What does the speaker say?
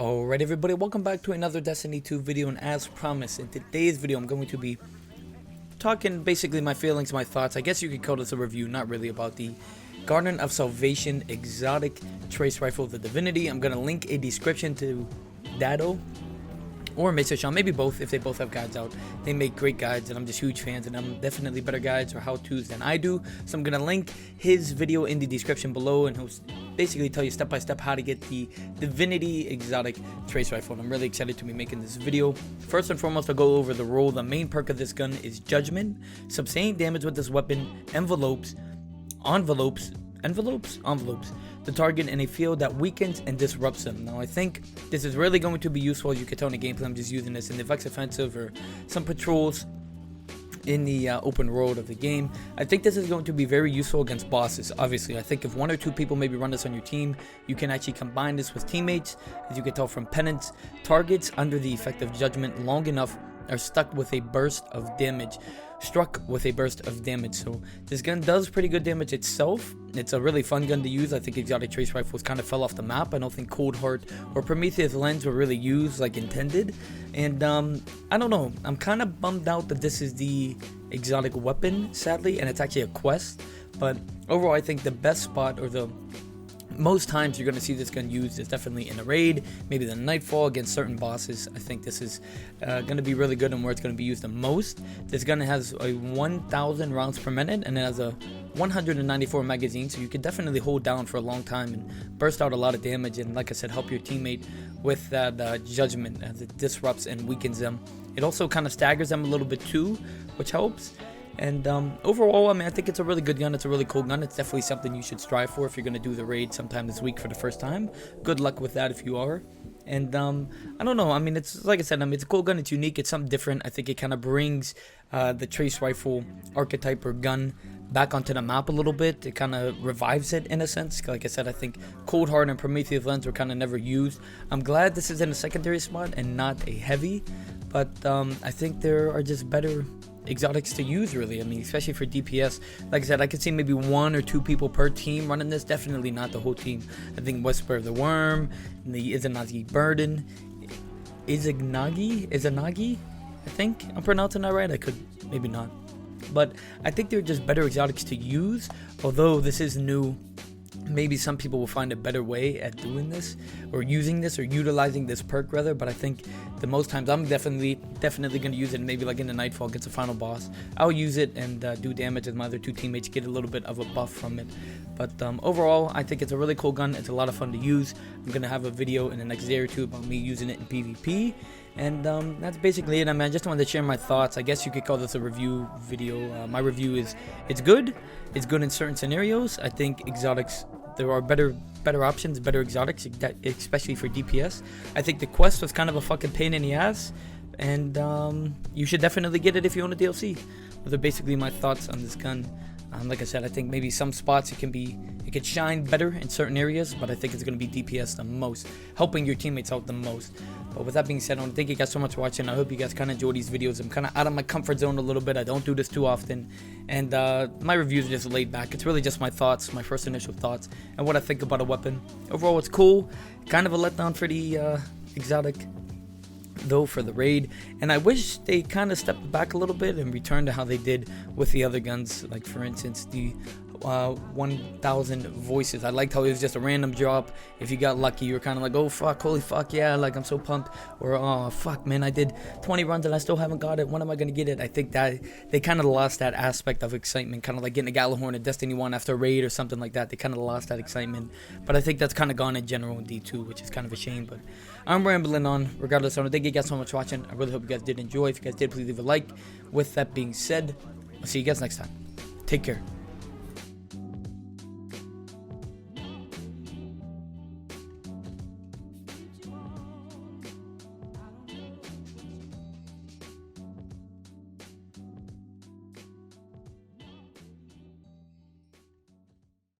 Alright everybody, welcome back to another Destiny 2 video, and as promised, in today's video I'm going to be talking basically my feelings, my thoughts. I guess you could call this a review, not really, about the Garden of Salvation exotic trace rifle, the Divinity. I'm going to link a description to Dado or Mr. Sean, maybe both if they both have guides out. They make great guides and I'm just huge fans, and I'm definitely better guides or how-tos than I do. So I'm going to link his video in the description below, and he'll basically tell you step by step how to get the Divinity exotic trace rifle, and I'm really excited to be making this video. First and foremost, I'll go over the role. The main perk of this gun is Judgment. Substantial damage with this weapon envelopes the target in a field that weakens and disrupts them. Now I think this is really going to be useful. As you can tell in the gameplay, I'm just using this in the Vex offensive or some patrols in the open world of the game. I think this is going to be very useful against bosses. Obviously, I think if one or two people maybe run this on your team, you can actually combine this with teammates. As you can tell from penance, targets under the effect of Judgment long enough are struck with a burst of damage. So this gun does pretty good damage itself. It's a really fun gun to use. I think exotic trace rifles kind of fell off the map. I don't think Cold Heart or Prometheus Lens were really used like intended, and I don't know, I'm kind of bummed out that this is the exotic weapon, sadly, and it's actually a quest. But overall, I think the best spot, or the most times you're going to see this gun used, is definitely in a raid, maybe the Nightfall against certain bosses. I think this is going to be really good, and where it's going to be used the most. This gun has a 1,000 rounds per minute, and it has a 194 magazine, so you can definitely hold down for a long time and burst out a lot of damage, and like I said, help your teammate with that Judgment as it disrupts and weakens them. It also kind of staggers them a little bit too, which helps. And overall, I mean, I think it's a really good gun. It's a really cool gun. It's definitely something you should strive for if you're going to do the raid sometime this week for the first time. Good luck with that if you are. And I don't know, I mean, it's like I said, I mean, it's a cool gun. It's unique. It's something different. I think it kind of brings the trace rifle archetype or gun back onto the map a little bit. It kind of revives it in a sense. Like I said, I think Cold Heart and Prometheus Lens were kind of never used. I'm glad this is in a secondary spot and not a heavy, but I think there are just better exotics to use, really. I mean, especially for DPS. Like I said, I could see maybe one or two people per team running this. Definitely not the whole team. I think Whisper of the Worm, the Izanagi Burden, Izanagi, I think I'm pronouncing that right. I could, maybe not, but I think they're just better exotics to use. Although this is new, maybe some people will find a better way at doing this, or using this, or utilizing this perk rather. But I think the most times I'm definitely going to use it, maybe like in the Nightfall against a final boss. I'll use it and do damage as my other two teammates get a little bit of a buff from it. But overall, I think it's a really cool gun. It's a lot of fun to use. I'm going to have a video in the next day or two about me using it in PvP. And that's basically it. I mean, I just wanted to share my thoughts. I guess you could call this a review video. My review is, it's good. It's good in certain scenarios. I think exotics, there are better options, better exotics, especially for DPS. I think the quest was kind of a fucking pain in the ass, and you should definitely get it if you own a DLC. Those are basically my thoughts on this gun. Like I said, I think maybe some spots it could shine better in certain areas, but I think it's going to be DPS the most, helping your teammates out the most. But with that being said, I want to thank you guys so much for watching. I hope you guys kind of enjoy these videos. I'm kind of out of my comfort zone a little bit. I don't do this too often, and my reviews are just laid back. It's really just my thoughts, my first initial thoughts, and what I think about a weapon. Overall, it's cool. Kind of a letdown for the exotic, though, for the raid, and I wish they kind of stepped back a little bit and returned to how they did with the other guns. Like for instance, the 1,000 voices. I liked how it was just a random drop. If you got lucky, you were kind of like, oh fuck, holy fuck, yeah, like I'm so pumped. Or oh fuck, man, I did 20 runs and I still haven't got it. When am I gonna get it? I think that they kind of lost that aspect of excitement, kind of like getting a Gallahorn in Destiny 1 after a raid or something like that. They kind of lost that excitement, but I think that's kind of gone in general in D2, which is kind of a shame. But I'm rambling on. Regardless, I want to thank you guys so much for watching. I really hope you guys did enjoy. If you guys did, please leave a like. With that being said, I'll see you guys next time. Take care.